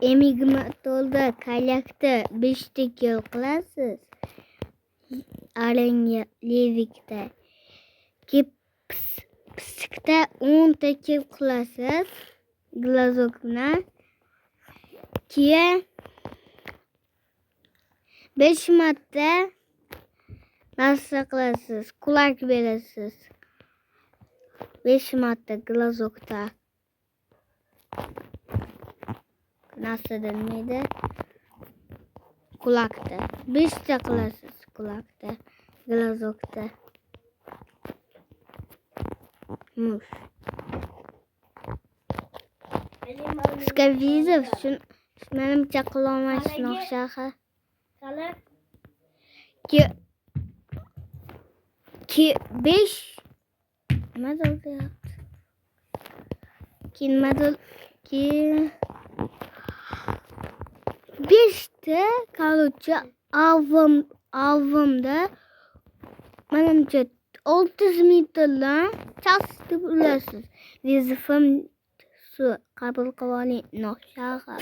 Emigmatolda kalyakda 5 yil qilasiz. Levikda Piskda 10 yil qilasiz. Glazok bilan. Keyin 5 marta narsa qilasiz. Kulak berasiz. 5 marta glazokda. Narsa denmeydi. Kulakda. 5 ta qilasiz kulakda. Glazokda. Mush. Skavizov menimcha qilolmaysiz o'xshaqa. Ki 5 madal deyapti. Keyin madal ki 5 ta kaluvchi avvamda menimcha 600 metrdan chastib urasiz. Vazifam shu qabul qilib oling. No'xshaqa.